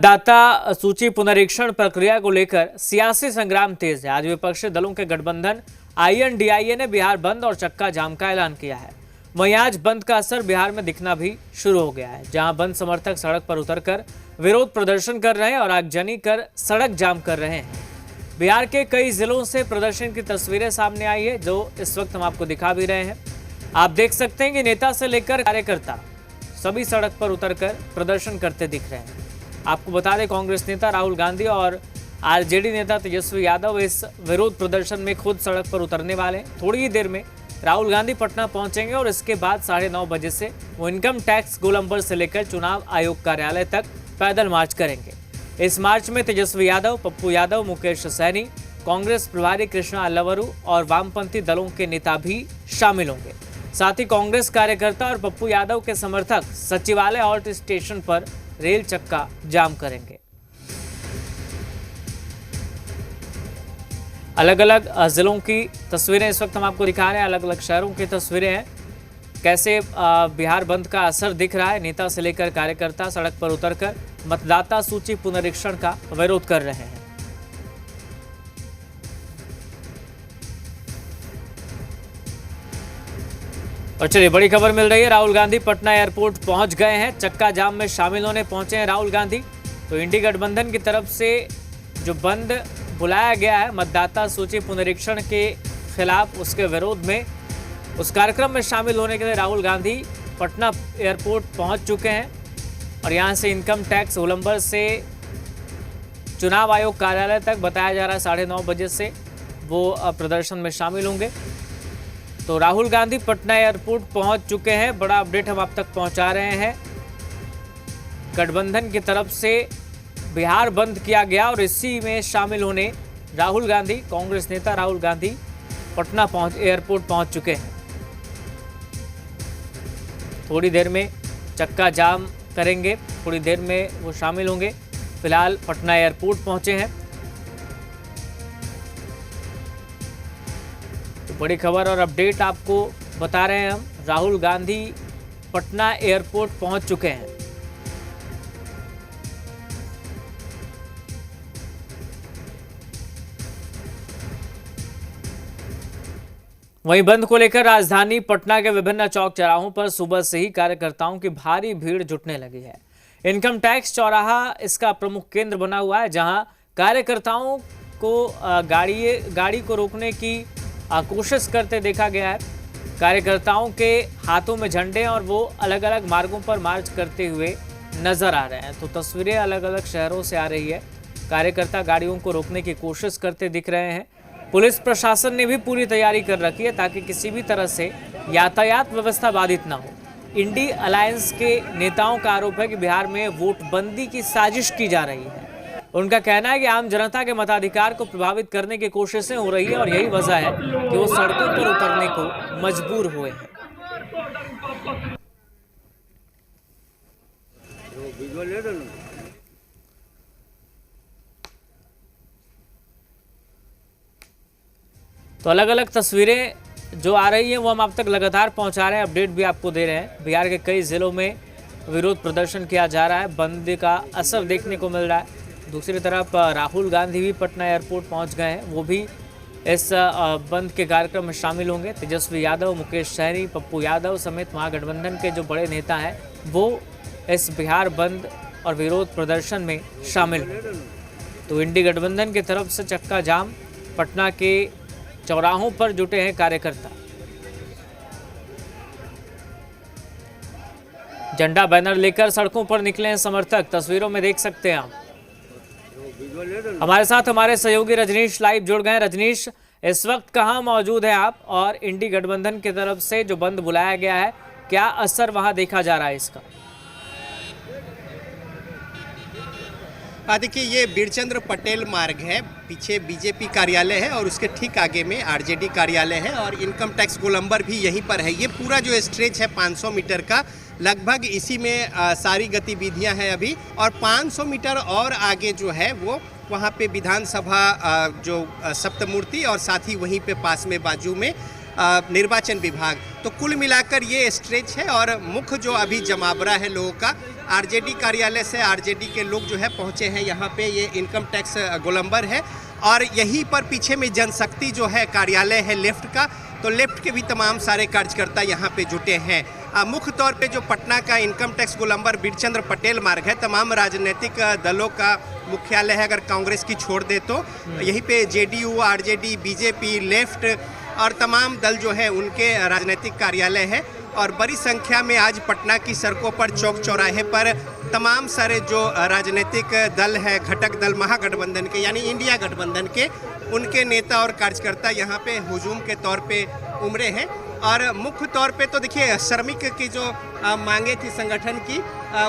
मतदाता सूची पुनरीक्षण प्रक्रिया को लेकर सियासी संग्राम तेज है। आज विपक्षी दलों के गठबंधन INDIA ने बिहार बंद और चक्का जाम का ऐलान किया है। वहीं आज बंद का असर बिहार में दिखना भी शुरू हो गया है, जहां बंद समर्थक सड़क पर उतरकर विरोध प्रदर्शन कर रहे हैं और आगजनी कर सड़क जाम कर रहे हैं। बिहार के कई जिलों से प्रदर्शन की तस्वीरें सामने आई है, जो इस वक्त हम आपको दिखा भी रहे हैं। आप देख सकते हैं कि नेता से लेकर कार्यकर्ता सभी सड़क पर उतरकर प्रदर्शन करते दिख रहे हैं। आपको बता दें, कांग्रेस नेता राहुल गांधी और RJD नेता तेजस्वी यादव इस विरोध प्रदर्शन में खुद सड़क पर उतरने वाले हैं। थोड़ी ही देर में राहुल गांधी पटना पहुंचेंगे और इसके बाद 9:30 बजे से वो इनकम टैक्स गोलंबर से लेकर चुनाव आयोग कार्यालय तक पैदल मार्च करेंगे। इस मार्च में तेजस्वी यादव, पप्पू यादव, मुकेश सहनी, कांग्रेस प्रभारी कृष्णा अल्लावरू और वामपंथी दलों के नेता भी शामिल होंगे। साथ ही कांग्रेस कार्यकर्ता और पप्पू यादव के समर्थक सचिवालय हॉल्ट स्टेशन पर रेल चक्का जाम करेंगे। अलग अलग जिलों की तस्वीरें इस वक्त हम आपको दिखा रहे हैं, अलग अलग शहरों की तस्वीरें हैं। कैसे बिहार बंद का असर दिख रहा है। नेता से लेकर कार्यकर्ता सड़क पर उतरकर मतदाता सूची पुनरीक्षण का विरोध कर रहे हैं। और चलिए, बड़ी खबर मिल रही है। राहुल गांधी पटना एयरपोर्ट पहुंच गए हैं। चक्का जाम में शामिल होने पहुंचे हैं राहुल गांधी। तो इंडी गठबंधन की तरफ से जो बंद बुलाया गया है मतदाता सूची पुनरीक्षण के खिलाफ, उसके विरोध में उस कार्यक्रम में शामिल होने के लिए राहुल गांधी पटना एयरपोर्ट पहुंच चुके हैं और यहां से इनकम टैक्स गोलंबर से चुनाव आयोग कार्यालय तक बताया जा रहा है 9:30 बजे से वो प्रदर्शन में शामिल होंगे। तो राहुल गांधी पटना एयरपोर्ट पहुंच चुके हैं। बड़ा अपडेट हम आप तक पहुंचा रहे हैं। गठबंधन की तरफ से बिहार बंद किया गया और इसी में शामिल होने राहुल गांधी, कांग्रेस नेता राहुल गांधी पटना एयरपोर्ट पहुंच चुके हैं। थोड़ी देर में चक्का जाम करेंगे, थोड़ी देर में वो शामिल होंगे। फिलहाल पटना एयरपोर्ट पहुंचे हैं। बड़ी खबर और अपडेट आपको बता रहे हैं हम। राहुल गांधी पटना एयरपोर्ट पहुंच चुके हैं। वहीं बंद को लेकर राजधानी पटना के विभिन्न चौक चौराहों पर सुबह से ही कार्यकर्ताओं की भारी भीड़ जुटने लगी है। इनकम टैक्स चौराहा इसका प्रमुख केंद्र बना हुआ है, जहां कार्यकर्ताओं को गाड़ी को रोकने की कोशिश करते देखा गया है। कार्यकर्ताओं के हाथों में झंडे और वो अलग अलग मार्गों पर मार्च करते हुए नजर आ रहे हैं। तो तस्वीरें अलग अलग शहरों से आ रही है। कार्यकर्ता गाड़ियों को रोकने की कोशिश करते दिख रहे हैं। पुलिस प्रशासन ने भी पूरी तैयारी कर रखी है ताकि किसी भी तरह से यातायात व्यवस्था बाधित ना हो। इंडी अलायंस के नेताओं का आरोप है कि बिहार में वोटबंदी की साजिश की जा रही है। उनका कहना है कि आम जनता के मताधिकार को प्रभावित करने की कोशिशें हो रही है और यही वजह है कि वो सड़कों पर उतरने को मजबूर हुए हैं। तो अलग अलग तस्वीरें जो आ रही हैं वो हम आप तक लगातार पहुंचा रहे हैं, अपडेट भी आपको दे रहे हैं। बिहार के कई जिलों में विरोध प्रदर्शन किया जा रहा है, बंद का असर देखने को मिल रहा है। दूसरी तरफ राहुल गांधी भी पटना एयरपोर्ट पहुंच गए हैं, वो भी इस बंद के कार्यक्रम में शामिल होंगे। तेजस्वी यादव, मुकेश सहनी, पप्पू यादव समेत महागठबंधन के जो बड़े नेता हैं वो इस बिहार बंद और विरोध प्रदर्शन में शामिल होंगे। तो इंडी गठबंधन की तरफ से चक्का जाम, पटना के चौराहों पर जुटे हैं कार्यकर्ता। झंडा बैनर लेकर सड़कों पर निकले हैं समर्थक, तस्वीरों में देख सकते हैं आप। हमारे साथ हमारे सहयोगी रजनीश लाइव जुड़ गए हैं। रजनीश, इस वक्त कहां मौजूद हैं आप और इंडी गठबंधन की तरफ से जो बंद बुलाया गया है, क्या असर वहां देखा जा रहा है इसका? देखिए, ये बीरचंद्र पटेल मार्ग है, पीछे बीजेपी कार्यालय है और उसके ठीक आगे में RJD कार्यालय है और इनकम टैक्स गोलंबर भी यहीं पर है। ये पूरा जो स्ट्रेच है 500 मीटर का, लगभग इसी में सारी गतिविधियां हैं अभी। और 500 मीटर और आगे जो है वो वहाँ पे विधानसभा जो सप्तमूर्ति और साथ ही वहीं पे पास में बाजू में निर्वाचन विभाग। तो कुल मिलाकर ये स्ट्रेच है और मुख्य जो अभी जमावड़ा है लोगों का आरजेडी कार्यालय से आरजेडी के लोग जो है पहुंचे हैं यहाँ पे। ये इनकम टैक्स गोलंबर है और यहीं पर पीछे में जनशक्ति जो है कार्यालय है लेफ्ट का, तो लेफ्ट के भी तमाम सारे कार्यकर्ता यहाँ पे जुटे हैं। मुख्य तौर पे जो पटना का इनकम टैक्स गोलंबर बीरचंद्र पटेल मार्ग है, तमाम राजनीतिक दलों का मुख्यालय है। अगर कांग्रेस की छोड़ दे तो यहीं पे जेडीयू, आरजेडी, बीजेपी, लेफ्ट और तमाम दल जो है उनके राजनीतिक कार्यालय है। और बड़ी संख्या में आज पटना की सड़कों पर, चौक चौराहे पर तमाम सारे जो राजनीतिक दल है, घटक दल महागठबंधन के यानी इंडिया गठबंधन के, उनके नेता और कार्यकर्ता यहाँ पे हुजूम के तौर पे उमड़े हैं। और मुख्य तौर पे तो देखिए श्रमिक की जो मांगे थी संगठन की,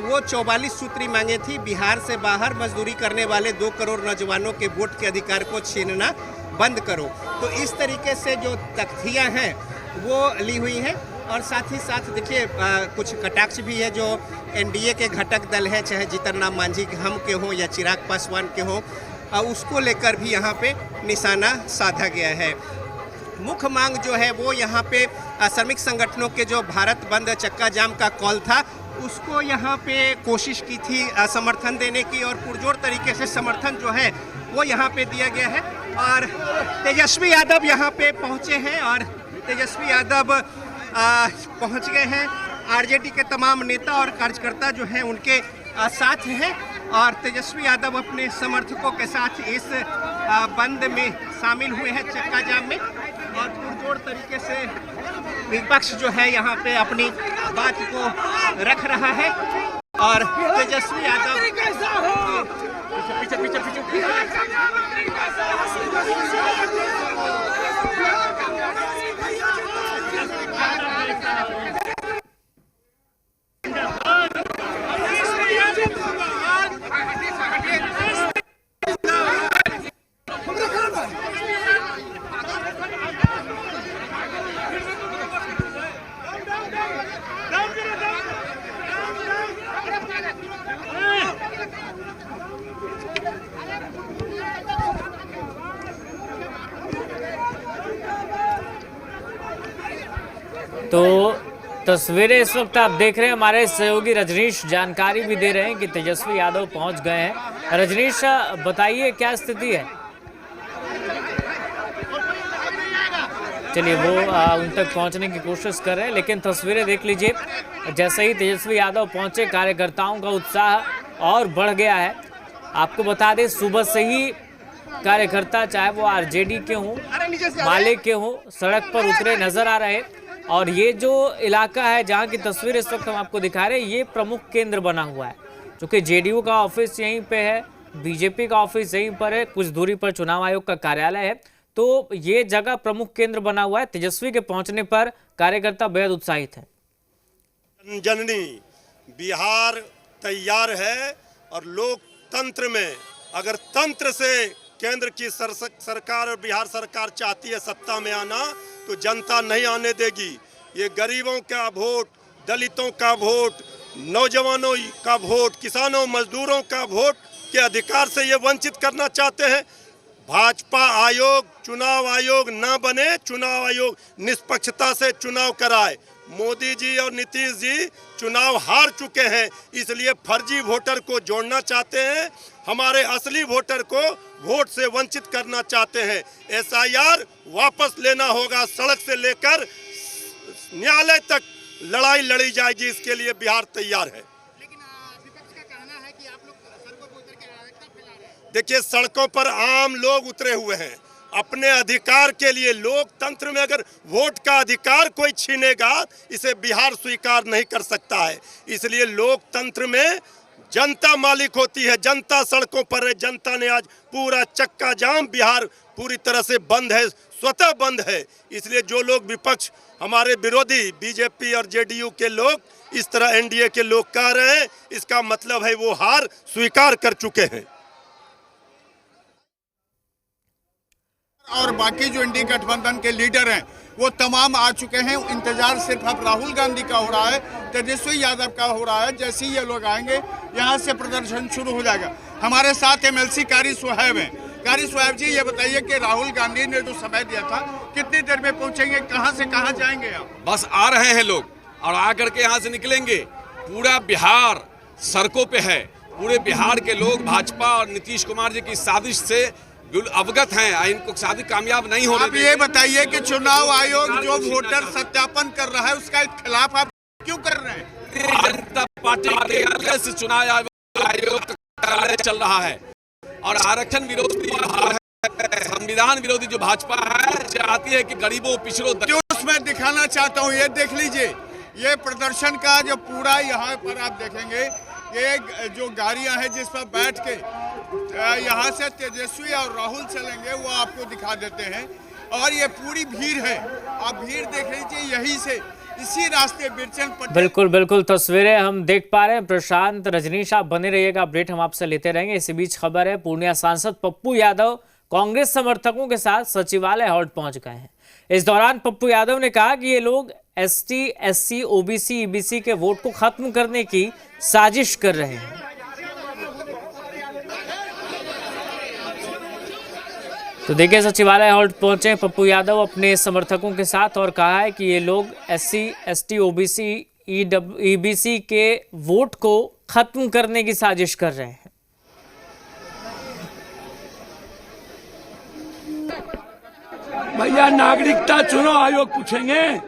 वो 44 सूत्री मांगे थी। बिहार से बाहर मजदूरी करने वाले 2 करोड़ नौजवानों के वोट के अधिकार को छीनना बंद करो। तो इस तरीके से जो तख्तियाँ हैं वो ली हुई हैं। और साथ ही साथ देखिए कुछ कटाक्ष भी है जो एनडीए के घटक दल हैं, चाहे जीतन राम मांझी हम के हों या चिराग पासवान के हों, उसको लेकर भी यहाँ पे निशाना साधा गया है। मुख्य मांग जो है वो यहाँ पे श्रमिक संगठनों के जो भारत बंद चक्का जाम का कॉल था, उसको यहाँ पे कोशिश की थी समर्थन देने की, और पुरजोर तरीके से समर्थन जो है वो यहाँ पे दिया गया है। और तेजस्वी यादव यहाँ पे पहुँचे हैं और तेजस्वी यादव पहुँच गए हैं। आरजेडी के तमाम नेता और कार्यकर्ता जो हैं उनके साथ हैं और तेजस्वी यादव अपने समर्थकों के साथ इस बंद में शामिल हुए हैं, चक्का जाम में। और पुरजोर तरीके से विपक्ष जो है यहाँ पे अपनी बात को रख रहा है और तेजस्वी यादव पीछे तो तस्वीरें इस वक्त आप देख रहे हैं, हमारे सहयोगी रजनीश जानकारी भी दे रहे हैं कि तेजस्वी यादव पहुंच गए हैं। रजनीश बताइए क्या स्थिति है? चलिए वो उन तक पहुंचने की कोशिश कर रहे हैं, लेकिन तस्वीरें देख लीजिए, जैसे ही तेजस्वी यादव पहुंचे कार्यकर्ताओं का उत्साह और बढ़ गया है। आपको बता दें सुबह से ही कार्यकर्ता चाहे वो आरजेडी के हों, माले के हों, सड़क पर उतरे नजर आ रहे। और ये जो इलाका है जहाँ की तस्वीर इस वक्त हम आपको दिखा रहे हैं, ये प्रमुख केंद्र बना हुआ है, क्योंकि जेडीयू का ऑफिस यहीं पे है, बीजेपी का ऑफिस यहीं पर है, कुछ दूरी पर चुनाव आयोग का कार्यालय है। तो ये जगह प्रमुख केंद्र बना हुआ है। तेजस्वी के पहुंचने पर कार्यकर्ता बेहद उत्साहित है। जननी बिहार तैयार है और लोकतंत्र में अगर तंत्र से केंद्र की सरकार और बिहार सरकार चाहती है सत्ता में आना, तो जनता नहीं आने देगी। ये गरीबों का वोट, दलितों का वोट, नौजवानों का वोट, किसानों मजदूरों का वोट के अधिकार से ये वंचित करना चाहते हैं। भाजपा आयोग, चुनाव आयोग ना बने, चुनाव आयोग निष्पक्षता से चुनाव कराए। मोदी जी और नीतीश जी चुनाव हार चुके हैं, इसलिए फर्जी वोटर को जोड़ना चाहते हैं, हमारे असली वोटर को वोट से वंचित करना चाहते हैं। एसआईआर वापस लेना होगा, सड़क से लेकर न्यायालय तक लड़ाई लड़ी जाएगी, इसके लिए बिहार तैयार है। लेकिन विपक्ष का कहना है कि आप लोग सड़कों पर उतर के अराजकता फैला रहे हैं। देखिए सड़कों पर आम लोग उतरे हुए हैं अपने अधिकार के लिए। लोकतंत्र में अगर वोट का अधिकार कोई छीनेगा, इसे बिहार स्वीकार नहीं कर सकता है। इसलिए लोकतंत्र में जनता मालिक होती है, जनता सड़कों पर है। जनता ने आज पूरा चक्का जाम, बिहार पूरी तरह से बंद है, स्वतः बंद है। इसलिए जो लोग विपक्ष, हमारे विरोधी बीजेपी और जेडीयू के लोग इस तरह एनडीए के लोग कह रहे हैं, इसका मतलब है वो हार स्वीकार कर चुके हैं। और बाकी जो इंडिया गठबंधन के लीडर हैं वो तमाम आ चुके हैं। इंतजार सिर्फ अब राहुल गांधी का हो रहा है, तेजस्वी यादव का हो रहा है। जैसे ही ये लोग आएंगे यहाँ से प्रदर्शन शुरू हो जाएगा। हमारे साथ एमएलसी कारी सुहैब हैं। कारी सुहैब जी, ये बताइए कि राहुल गांधी ने जो समय दिया था कितनी देर में पहुंचेंगे, कहां से कहां जाएंगे आप? बस आ रहे हैं लोग और आकर के यहाँ से निकलेंगे। पूरा बिहार सड़कों पे है। पूरे बिहार के लोग भाजपा और नीतीश कुमार जी की साजिश से अवगत हैं, इनको शादी कामयाब नहीं होने आप ये बताइए कि चुनाव आयोग जो वोटर सत्यापन कर रहा है उसका खिलाफ आप क्यों कर रहे हैं? भारतीय जनता पार्टी कार्यालय से चुनाव आयोग का कार्यालय चल रहा है और आरक्षण विरोधी संविधान विरोधी जो भाजपा है चाहती है कि गरीबों पिछड़ों मैं दिखाना चाहता हूँ, ये देख लीजिए, ये प्रदर्शन का जो पूरा यहाँ पर आप देखेंगे, ये जो गाड़ियाँ हैं जिस पर बैठ के यहाँ से तेजस्वी और राहुल चलेंगे वो आपको दिखा देते हैं। और ये पूरी भीड़ है, आप भीड़ देख लीजिए, यहीं से इसी रास्ते बिरचन पटेल। बिल्कुल बिल्कुल तस्वीरें हम देख पा रहे हैं। प्रशांत, रजनीश, आप बने रहिएगा, अपडेट हम आपसे लेते रहेंगे। इसी बीच खबर है पूर्णिया सांसद पप्पू यादव कांग्रेस समर्थकों के साथ सचिवालय हॉल्ट पहुंच गए हैं। इस दौरान पप्पू यादव ने कहा कि ये लोग एसटी, एससी, ओबीसी, ईबीसी के वोट को खत्म करने की साजिश कर रहे हैं। तो देखिए, सचिवालय हॉल्ट पहुंचे पप्पू यादव अपने समर्थकों के साथ और कहा है कि ये लोग एससी, एसटी, ओबीसी, ईबीसी के वोट को खत्म करने की साजिश कर रहे हैं। भैया नागरिकता चुनाव आयोग पूछेंगे, अब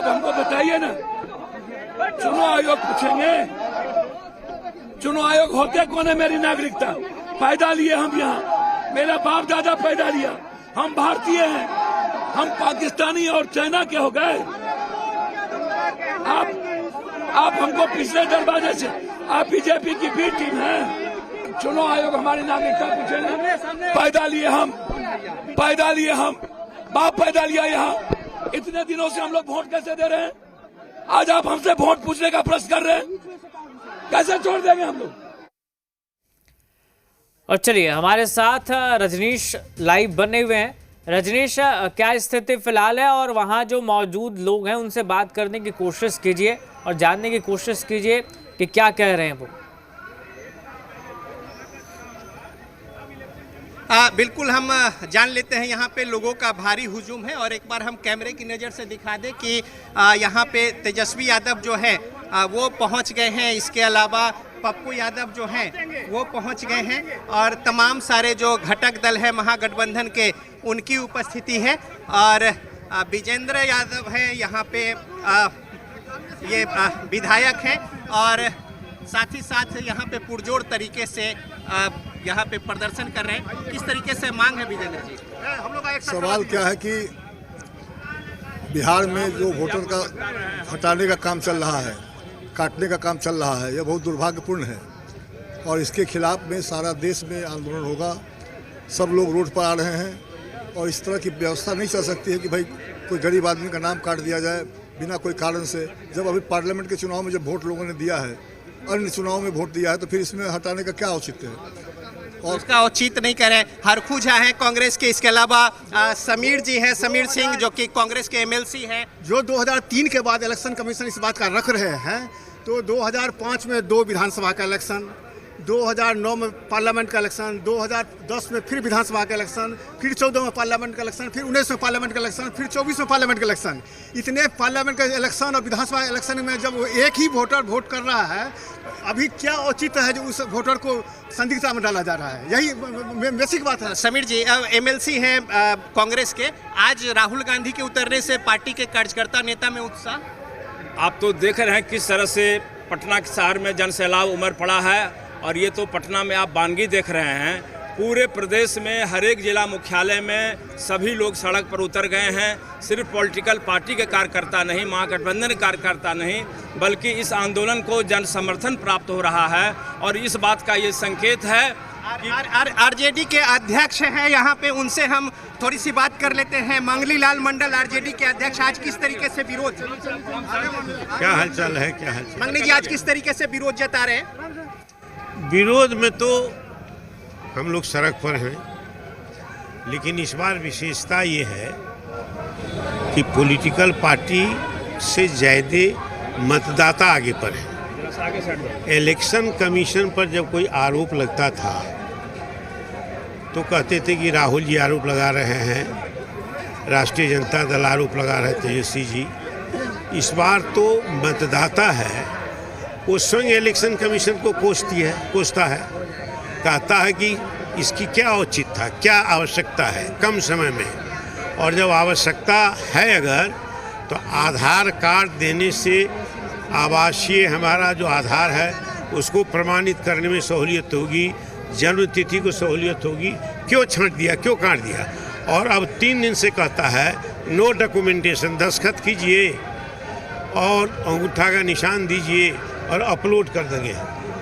हमको बताइए ना, चुनाव आयोग पूछेंगे। चुनाव आयोग होते कौन है? मेरी नागरिकता पैदा लिए हम यहाँ, मेरा बाप दादा पैदा लिया, हम भारतीय हैं, हम पाकिस्तानी और चाइना के हो गए। आप हमको पिछले दरवाजे से, आप बीजेपी की बी टीम है। चुनाव आयोग हमारी नागरिकता पूछेंगे। पैदा लिए हम, बाप पैदा लिया यहाँ। इतने दिनों से हम लोग वोट कैसे दे रहे हैं? आज आप हमसे वोट पूछने का प्रश्न कर रहे हैं, कैसे छोड़ देंगे हम लोग? और चलिए, हमारे साथ रजनीश लाइव बने हुए हैं। रजनीश, क्या स्थिति फिलहाल है और वहाँ जो मौजूद लोग हैं उनसे बात करने की कोशिश कीजिए और जानने की कोशिश कीजिए कि क्या कह रहे हैं वो। बिल्कुल, हम जान लेते हैं। यहाँ पे लोगों का भारी हुजूम है और एक बार हम कैमरे की नज़र से दिखा दें कि यहाँ पे तेजस्वी यादव जो है वो पहुँच गए हैं। इसके अलावा पप्पू यादव जो हैं वो पहुँच गए हैं और तमाम सारे जो घटक दल है महागठबंधन के उनकी उपस्थिति है। और विजेंद्र यादव है यहाँ पे, ये विधायक हैं और साथ ही साथ यहाँ पे पुरजोर तरीके से यहाँ पे प्रदर्शन कर रहे हैं। किस तरीके से मांग है विजेंद्र जी? हम लोग का एक सवाल क्या है कि बिहार में जो वोटर का हटाने का काम चल रहा है, काटने का काम चल रहा है, यह बहुत दुर्भाग्यपूर्ण है और इसके खिलाफ में सारा देश में आंदोलन होगा। सब लोग रोड पर आ रहे हैं और इस तरह की व्यवस्था नहीं चल सकती है कि भाई कोई गरीब आदमी का नाम काट दिया जाए बिना कोई कारण से। जब अभी पार्लियामेंट के चुनाव में जब वोट लोगों ने दिया है, अन्य चुनाव में वोट दिया है, तो फिर इसमें हटाने का क्या औचित्य है? और उसका औचित्य नहीं करें। हरखू झा है कांग्रेस के, इसके अलावा समीर जी हैं, समीर सिंह जो कि कांग्रेस के एमएलसी हैं। जो 2003 के बाद इलेक्शन कमीशन इस बात का रख रहे हैं, तो 2005 में 2 विधानसभा का इलेक्शन, 2009 में पार्लियामेंट का इलेक्शन, 2010 में फिर विधानसभा का इलेक्शन, फिर 14 में पार्लियामेंट का इलेक्शन, फिर 19 में पार्लियामेंट का इलेक्शन, फिर 24 में पार्लियामेंट का इलेक्शन। इतने पार्लियामेंट का इलेक्शन और विधानसभा इलेक्शन में जब एक ही वोटर वोट कर रहा है, अभी क्या औचित्य है जो उस वोटर को संदिग्धता में डाला जा रहा है? यही बेसिक बात है। समीर जी एमएलसी हैं कांग्रेस के, आज राहुल गांधी के उतरने से पार्टी के कार्यकर्ता नेता में उत्साह? आप तो देख रहे हैं किस तरह से पटना के शहर में जन सैलाब उमड़ पड़ा है और ये तो पटना में आप बानगी देख रहे हैं। पूरे प्रदेश में हर एक जिला मुख्यालय में सभी लोग सड़क पर उतर गए हैं। सिर्फ पॉलिटिकल पार्टी के कार्यकर्ता नहीं, महागठबंधन के कार्यकर्ता नहीं, बल्कि इस आंदोलन को जन समर्थन प्राप्त हो रहा है और इस बात का ये संकेत है कि आरजेडी के अध्यक्ष हैं यहाँ पे, उनसे हम थोड़ी सी बात कर लेते हैं। मंगली लाल मंडल आरजेडी के अध्यक्ष, आज किस तरीके से विरोध? क्या हालचाल है? क्या हालचाल? मंगली जी, आज किस तरीके से विरोध जता रहे हैं? विरोध में तो हम लोग सड़क पर हैं, लेकिन इस बार विशेषता ये है कि पॉलिटिकल पार्टी से ज़्यादा मतदाता आगे पर है। इलेक्शन कमीशन पर जब कोई आरोप लगता था तो कहते थे कि राहुल जी आरोप लगा रहे हैं, राष्ट्रीय जनता दल आरोप लगा रहे हैं, तेजस्वी जी। इस बार तो मतदाता है वो स्वयं इलेक्शन कमीशन को कोसता है, कहता है कि इसकी क्या औचित्य था, क्या आवश्यकता है कम समय में। और जब आवश्यकता है अगर, तो आधार कार्ड देने से आवासीय हमारा जो आधार है उसको प्रमाणित करने में सहूलियत होगी, जन्म तिथि को सहूलियत होगी। क्यों छांट दिया, क्यों काट दिया? और अब 3 दिन से कहता है नो डॉक्यूमेंटेशन, दस्तखत कीजिए और अंगूठा का निशान दीजिए और अपलोड कर देंगे।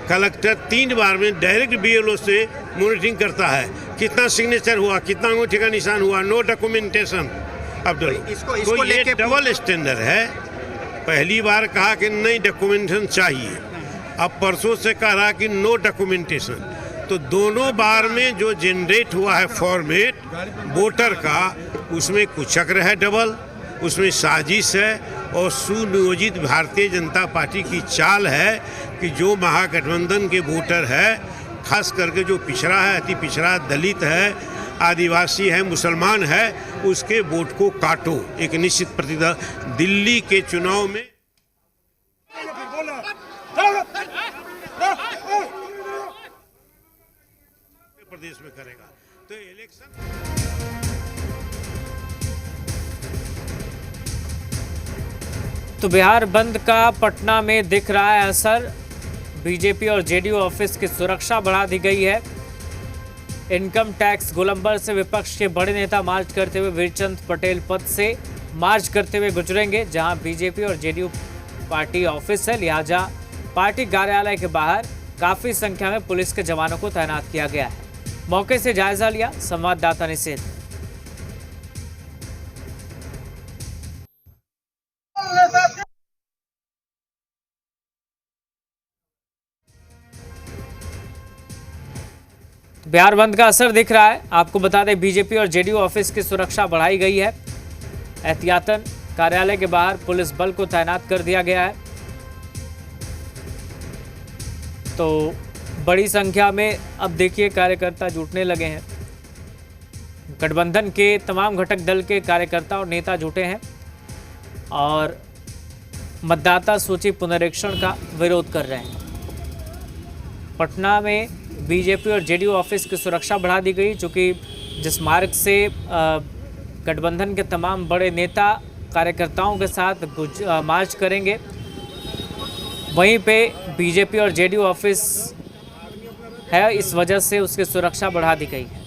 कलेक्टर 3 बार में डायरेक्ट BLO से मॉनिटरिंग करता है, कितना सिग्नेचर हुआ, कितना अंगूठे का निशान हुआ, नो डॉक्यूमेंटेशन। अब तो ये डबल स्टैंडर्ड है। पहली बार कहा कि नहीं डॉक्यूमेंटेशन चाहिए, अब परसों से कह रहा कि नो डॉक्यूमेंटेशन। तो दोनों बार में जो जनरेट हुआ है फॉर्मेट वोटर का, उसमें कुछ चक्र है डबल, उसमें साजिश है और सुनियोजित भारतीय जनता पार्टी की चाल है कि जो महागठबंधन के वोटर है, खास करके जो पिछड़ा है, अति पिछड़ा, दलित है, आदिवासी है, मुसलमान है, उसके वोट को काटो एक निश्चित प्रतिशत। दिल्ली के चुनाव में प्रदेश में करेगा तो इलेक्शन। तो बिहार बंद का पटना में दिख रहा है असर। बीजेपी और जेडीयू ऑफिस की सुरक्षा बढ़ा दी गई है। इनकम टैक्स गोलंबर से विपक्ष के बड़े नेता मार्च करते हुए वीरचंद पटेल पथ से मार्च करते हुए गुजरेंगे, जहां बीजेपी और जेडीयू पार्टी ऑफिस है, लिहाजा पार्टी कार्यालय के बाहर काफी संख्या में पुलिस के जवानों को तैनात किया गया है। मौके से जायजा लिया संवाददाता निषेध। बिहार बंद का असर दिख रहा है। आपको बता दें बीजेपी और जेडीयू ऑफिस की सुरक्षा बढ़ाई गई है। एहतियातन कार्यालय के बाहर पुलिस बल को तैनात कर दिया गया है। तो बड़ी संख्या में अब देखिए कार्यकर्ता जुटने लगे हैं। गठबंधन के तमाम घटक दल के कार्यकर्ता और नेता जुटे हैं और मतदाता सूची पुनरीक्षण का विरोध कर रहे हैं। पटना में बीजेपी और जेडीयू ऑफिस की सुरक्षा बढ़ा दी गई, चूँकि जिस मार्ग से गठबंधन के तमाम बड़े नेता कार्यकर्ताओं के साथ मार्च करेंगे, वहीं पे बीजेपी और जेडीयू ऑफिस है, इस वजह से उसकी सुरक्षा बढ़ा दी गई है।